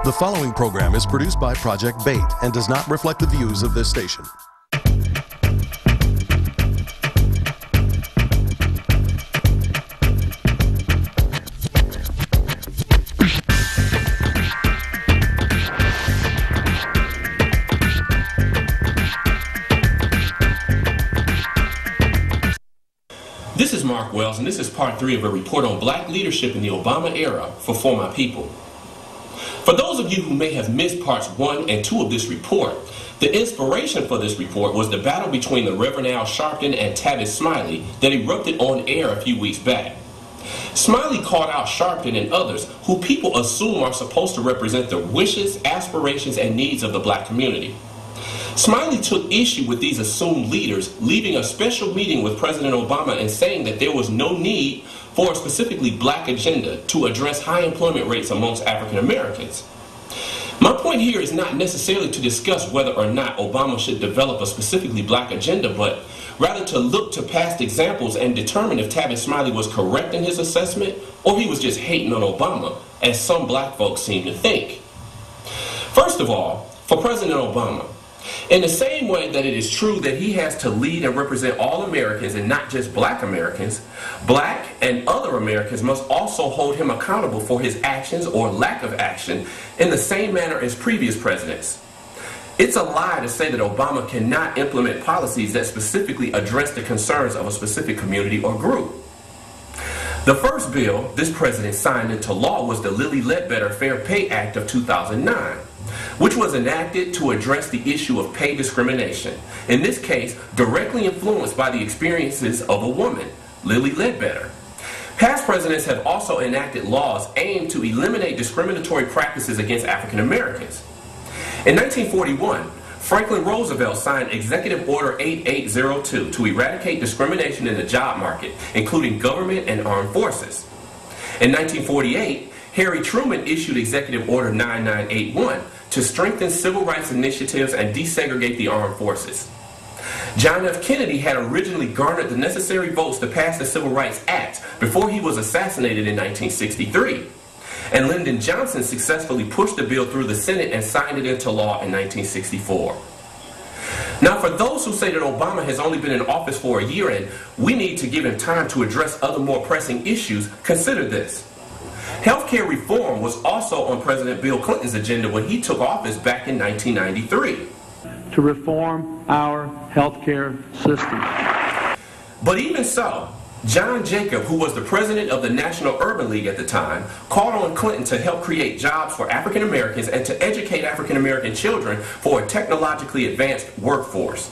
The following program is produced by Project Bait and does not reflect the views of this station. This is Mark Wells, and this is part 3 of a report on black leadership in the Obama era for My People. For those of you who may have missed parts 1 and 2 of this report, the inspiration for this report was the battle between the Reverend Al Sharpton and Tavis Smiley that erupted on air a few weeks back. Smiley called out Sharpton and others who people assume are supposed to represent the wishes, aspirations, and needs of the black community. Smiley took issue with these assumed leaders, leaving a special meeting with President Obama and saying that there was no need for a specifically black agenda to address high employment rates amongst African Americans. My point here is not necessarily to discuss whether or not Obama should develop a specifically black agenda, but rather to look to past examples and determine if Tavis Smiley was correct in his assessment or he was just hating on Obama, as some black folks seem to think. First of all, for President Obama, in the same way that it is true that he has to lead and represent all Americans and not just black Americans, black and other Americans must also hold him accountable for his actions or lack of action in the same manner as previous presidents. It's a lie to say that Obama cannot implement policies that specifically address the concerns of a specific community or group. The first bill this president signed into law was the Lilly Ledbetter Fair Pay Act of 2009. Which was enacted to address the issue of pay discrimination, in this case directly influenced by the experiences of a woman, Lilly Ledbetter. Past presidents have also enacted laws aimed to eliminate discriminatory practices against African Americans. In 1941, Franklin Roosevelt signed Executive Order 8802 to eradicate discrimination in the job market, including government and armed forces. In 1948, Harry Truman issued Executive Order 9981 to strengthen civil rights initiatives and desegregate the armed forces. John F. Kennedy had originally garnered the necessary votes to pass the Civil Rights Act before he was assassinated in 1963. And Lyndon Johnson successfully pushed the bill through the Senate and signed it into law in 1964. Now, for those who say that Obama has only been in office for a year and we need to give him time to address other more pressing issues, consider this. Healthcare reform was also on President Bill Clinton's agenda when he took office back in 1993. To reform our healthcare system. But even so, John Jacob, who was the president of the National Urban League at the time, called on Clinton to help create jobs for African Americans and to educate African American children for a technologically advanced workforce.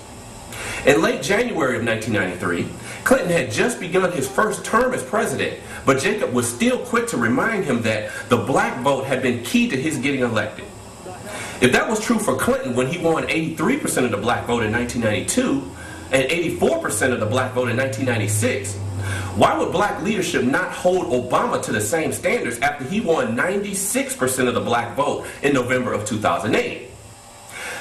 In late January of 1993, Clinton had just begun his first term as president, but Jacob was still quick to remind him that the black vote had been key to his getting elected. If that was true for Clinton when he won 83% of the black vote in 1992 and 84% of the black vote in 1996, why would black leadership not hold Obama to the same standards after he won 96% of the black vote in November of 2008?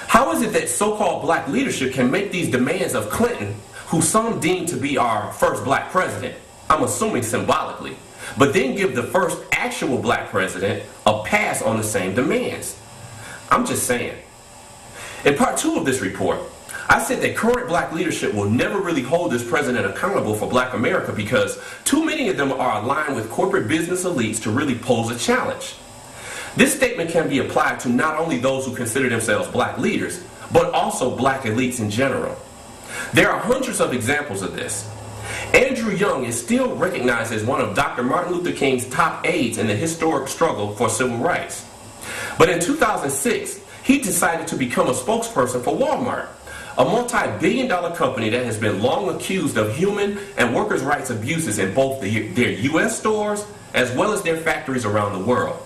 How is it that so-called black leadership can make these demands of Clinton, who some deem to be our first black president, I'm assuming symbolically, but then give the first actual black president a pass on the same demands? I'm just saying. In part 2 of this report, I said that current black leadership will never really hold this president accountable for black America because too many of them are aligned with corporate business elites to really pose a challenge. This statement can be applied to not only those who consider themselves black leaders, but also black elites in general. There are hundreds of examples of this. Andrew Young is still recognized as one of Dr. Martin Luther King's top aides in the historic struggle for civil rights. But in 2006, he decided to become a spokesperson for Wal-Mart, a multi-billion-dollar company that has been long accused of human and workers' rights abuses in both their U.S. stores as well as their factories around the world.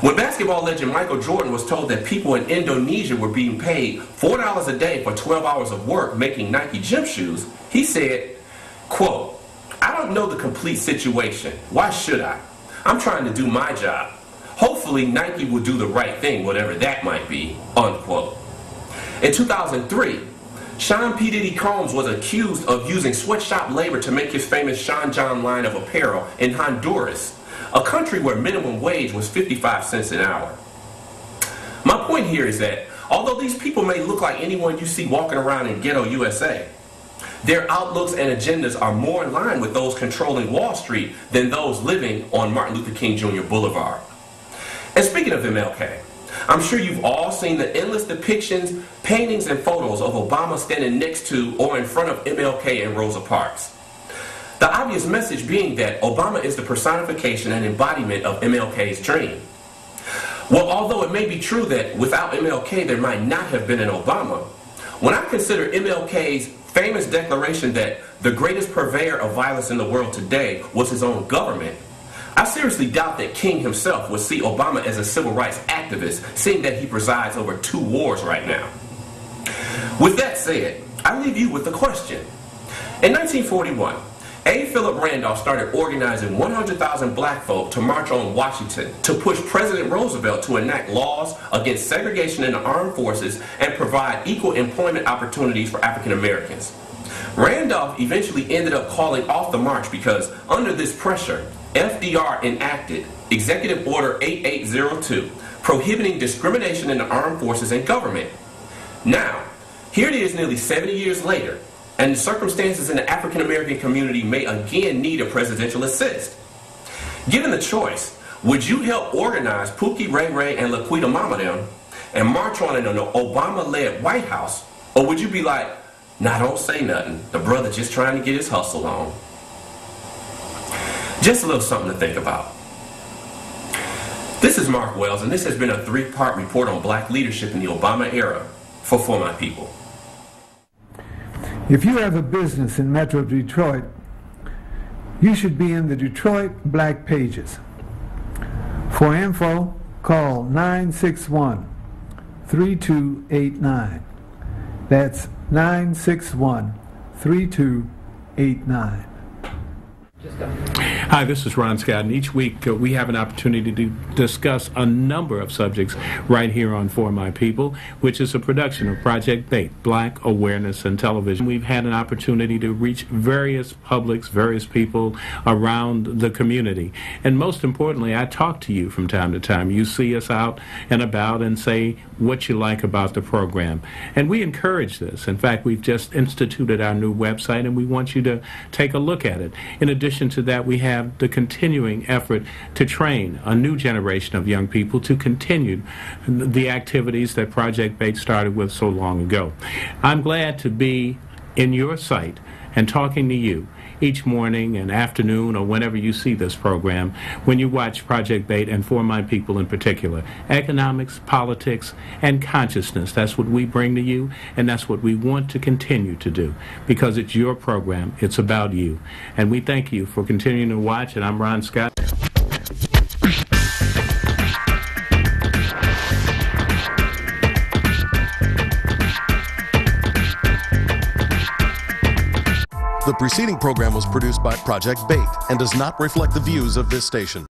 When basketball legend Michael Jordan was told that people in Indonesia were being paid $4 a day for 12 hours of work making Nike gym shoes, he said, quote, "I don't know the complete situation. Why should I? I'm trying to do my job. Hopefully Nike will do the right thing, whatever that might be," unquote. In 2003, Sean P. Diddy Combs was accused of using sweatshop labor to make his famous Sean John line of apparel in Honduras, a country where minimum wage was 55 cents an hour. My point here is that although these people may look like anyone you see walking around in ghetto USA, their outlooks and agendas are more in line with those controlling Wall Street than those living on Martin Luther King Jr. Boulevard. And speaking of MLK, I'm sure you've all seen the endless depictions, paintings, and photos of Obama standing next to or in front of MLK and Rosa Parks. The obvious message being that Obama is the personification and embodiment of MLK's dream. Well, although it may be true that without MLK there might not have been an Obama, when I consider MLK's famous declaration that the greatest purveyor of violence in the world today was his own government, I seriously doubt that King himself would see Obama as a civil rights activist, seeing that he presides over 2 wars right now. With that said, I leave you with the question. In 1941, A. Philip Randolph started organizing 100,000 black folk to march on Washington to push President Roosevelt to enact laws against segregation in the armed forces and provide equal employment opportunities for African Americans. Randolph eventually ended up calling off the march because under this pressure, FDR enacted Executive Order 8802, prohibiting discrimination in the armed forces and government. Now, here it is nearly 70 years later, and the circumstances in the African American community may again need a presidential assist. Given the choice, would you help organize Pookie, Ray Ray, and Laquita Mama them and march on in an Obama-led White House? Or would you be like, nah, don't say nothing, the brother just trying to get his hustle on? Just a little something to think about. This is Mark Wells, and this has been a 3-part report on black leadership in the Obama era for My People. If you have a business in Metro Detroit, you should be in the Detroit Black Pages. For info, call 961-3289. That's 961-3289. Hi, this is Ron Scott, and each week we have an opportunity to discuss a number of subjects right here on For My People, which is a production of Project Bait, Black Awareness and Television. We've had an opportunity to reach various publics, various people around the community. And most importantly, I talk to you from time to time. You see us out and about and say what you like about the program. And we encourage this. In fact, we've just instituted our new website, and we want you to take a look at it. In addition to that, we have the continuing effort to train a new generation of young people to continue the activities that Project Bait started with so long ago. I'm glad to be in your sight and talking to you each morning and afternoon or whenever you see this program, when you watch Project Bait and For My People in particular. Economics, politics, and consciousness, that's what we bring to you, and that's what we want to continue to do, because it's your program, it's about you. And we thank you for continuing to watch, and I'm Ron Scott. The preceding program was produced by Project Bait and does not reflect the views of this station.